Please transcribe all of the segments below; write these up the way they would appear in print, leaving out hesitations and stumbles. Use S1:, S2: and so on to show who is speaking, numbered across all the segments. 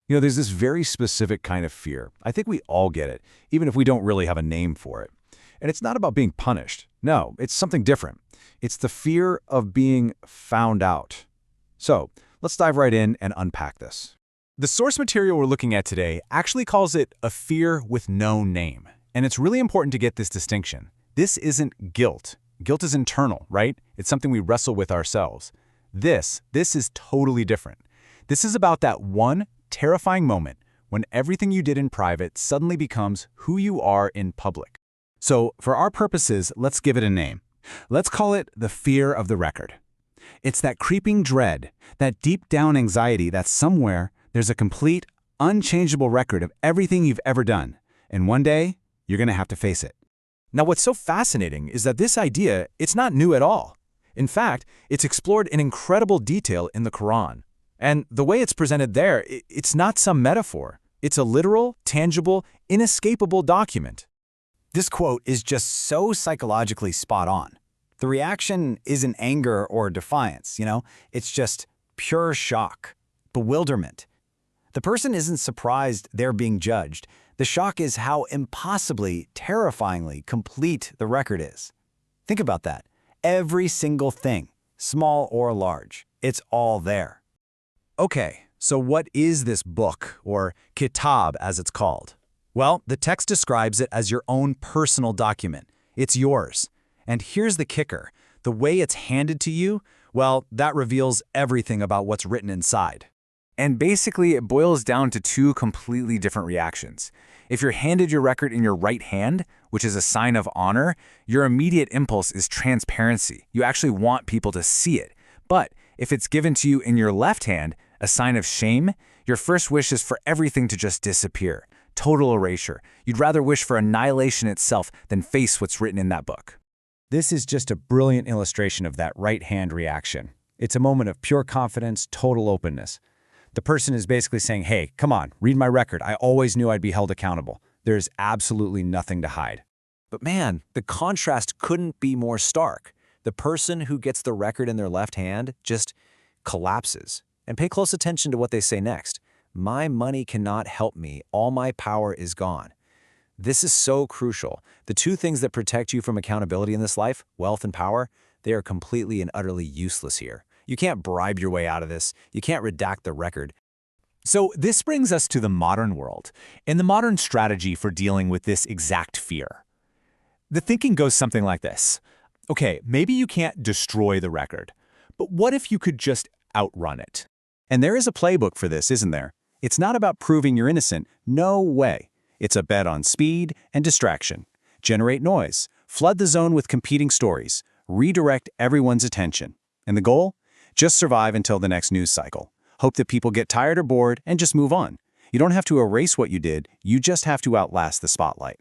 S1: There's this very specific kind of fear. I think we all get it, even if we don't really have a name for it. And it's not about being punished. No, it's something different. It's the fear of being found out. So, let's dive right in and unpack this.
S2: The source material we're looking at today actually calls it a fear with no name. And it's really important to get this distinction. This isn't guilt. Guilt is internal, right? It's something we wrestle with ourselves. This is totally different. This is about that one terrifying moment when everything you did in private suddenly becomes who you are in public. So, for our purposes, let's give it a name. Let's call it the fear of the record. It's that creeping dread, that deep down anxiety that somewhere there's a complete, unchangeable record of everything you've ever done, and one day, you're going to have to face it.
S3: Now, what's so fascinating is that this idea, it's not new at all. In fact, it's explored in incredible detail in the Quran. And the way it's presented there, it's not some metaphor. It's a literal, tangible, inescapable document.
S4: This quote is just so psychologically spot on. The reaction isn't anger or defiance, it's just pure shock, bewilderment. The person isn't surprised they're being judged. The shock is how impossibly, terrifyingly complete the record is. Think about that. Every single thing, small or large, it's all there.
S3: Okay, so what is this book, or kitab as it's called? Well, the text describes it as your own personal document. It's yours. And here's the kicker. The way it's handed to you, well, that reveals everything about what's written inside. And basically, it boils down to two completely different reactions. If you're handed your record in your right hand, which is a sign of honor, your immediate impulse is transparency. You actually want people to see it. But if it's given to you in your left hand, a sign of shame, your first wish is for everything to just disappear. Total erasure. You'd rather wish for annihilation itself than face what's written in that book.
S2: This is just a brilliant illustration of that right-hand reaction. It's a moment of pure confidence, total openness. The person is basically saying, hey, come on, read my record. I always knew I'd be held accountable. There's absolutely nothing to hide.
S3: But man, the contrast couldn't be more stark. The person who gets the record in their left hand just collapses. And pay close attention to what they say next. My money cannot help me. All my power is gone. This is so crucial. The two things that protect you from accountability in this life, wealth and power, they are completely and utterly useless here. You can't bribe your way out of this. You can't redact the record. So this brings us to the modern world and the modern strategy for dealing with this exact fear. The thinking goes something like this. Okay, maybe you can't destroy the record, but what if you could just outrun it? And there is a playbook for this, isn't there? It's not about proving you're innocent. No way. It's a bet on speed and distraction. Generate noise. Flood the zone with competing stories. Redirect everyone's attention. And the goal? Just survive until the next news cycle. Hope that people get tired or bored and just move on. You don't have to erase what you did. You just have to outlast the spotlight.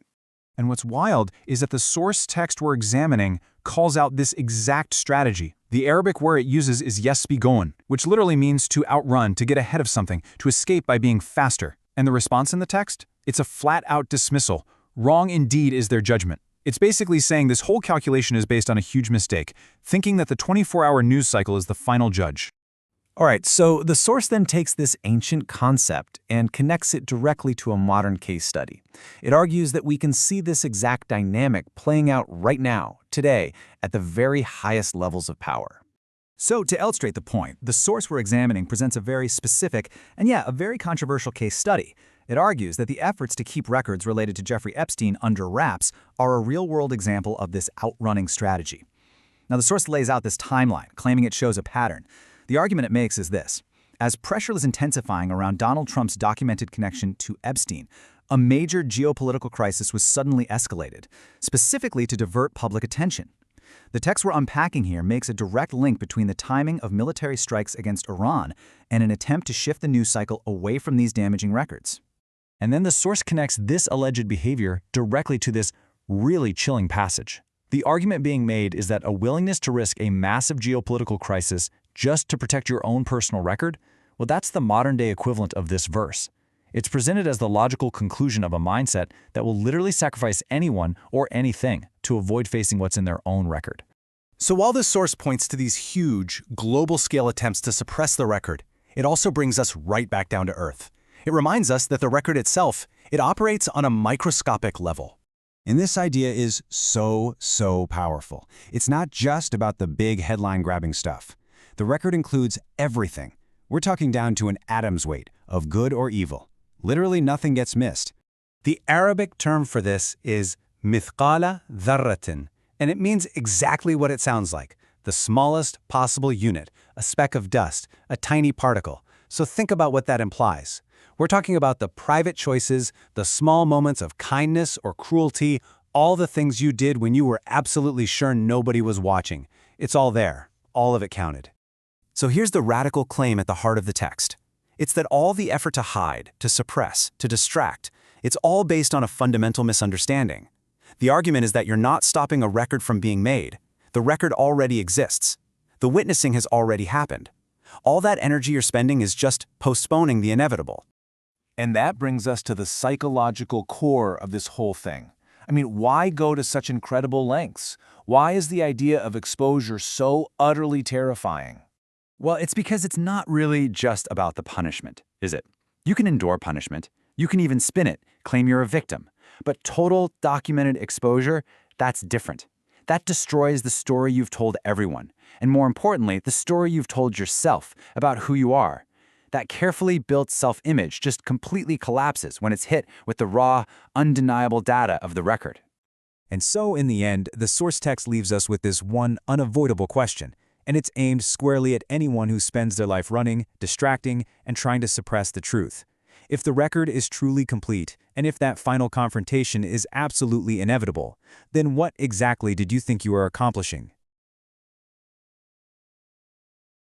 S5: And what's wild is that the source text we're examining calls out this exact strategy. The Arabic word it uses is yasbiqun, which literally means to outrun, to get ahead of something, to escape by being faster. And the response in the text? It's a flat-out dismissal. Wrong indeed is their judgment. It's basically saying this whole calculation is based on a huge mistake, thinking that the 24-hour news cycle is the final judge.
S3: All right, so the source then takes this ancient concept and connects it directly to a modern case study. It argues that we can see this exact dynamic playing out right now, today, at the very highest levels of power. So to illustrate the point, the source we're examining presents a very specific and a very controversial case study. It argues that the efforts to keep records related to Jeffrey Epstein under wraps are a real-world example of this outrunning strategy. Now, the source lays out this timeline, claiming it shows a pattern. The argument it makes is this. As pressure is intensifying around Donald Trump's documented connection to Epstein, a major geopolitical crisis was suddenly escalated, specifically to divert public attention. The text we're unpacking here makes a direct link between the timing of military strikes against Iran and an attempt to shift the news cycle away from these damaging records. And then the source connects this alleged behavior directly to this really chilling passage. The argument being made is that a willingness to risk a massive geopolitical crisis just to protect your own personal record, well, that's the modern-day equivalent of this verse. It's presented as the logical conclusion of a mindset that will literally sacrifice anyone or anything to avoid facing what's in their own record. So while this source points to these huge, global-scale attempts to suppress the record, it also brings us right back down to earth.
S2: It reminds us that the record itself, it operates on a microscopic level.
S4: And this idea is so powerful. It's not just about the big headline-grabbing stuff. The record includes everything. We're talking down to an atom's weight of good or evil. Literally nothing gets missed.
S2: The Arabic term for this is mithqala dharratin, and it means exactly what it sounds like, the smallest possible unit, a speck of dust, a tiny particle. So think about what that implies. We're talking about the private choices, the small moments of kindness or cruelty, all the things you did when you were absolutely sure nobody was watching. It's all there. All of it counted. So here's the radical claim at the heart of the text. It's that all the effort to hide, to suppress, to distract, it's all based on a fundamental misunderstanding. The argument is that you're not stopping a record from being made. The record already exists. The witnessing has already happened. All that energy you're spending is just postponing the inevitable.
S3: And that brings us to the psychological core of this whole thing. I mean, why go to such incredible lengths? Why is the idea of exposure so utterly terrifying?
S6: Well, it's because it's not really just about the punishment, is it? You can endure punishment. You can even spin it, claim you're a victim. But total documented exposure, that's different. That destroys the story you've told everyone, and more importantly, the story you've told yourself about who you are. That carefully built self-image just completely collapses when it's hit with the raw, undeniable data of the record.
S1: And so, in the end, the source text leaves us with this one unavoidable question, and it's aimed squarely at anyone who spends their life running, distracting, and trying to suppress the truth. If the record is truly complete, and if that final confrontation is absolutely inevitable, then what exactly did you think you were accomplishing?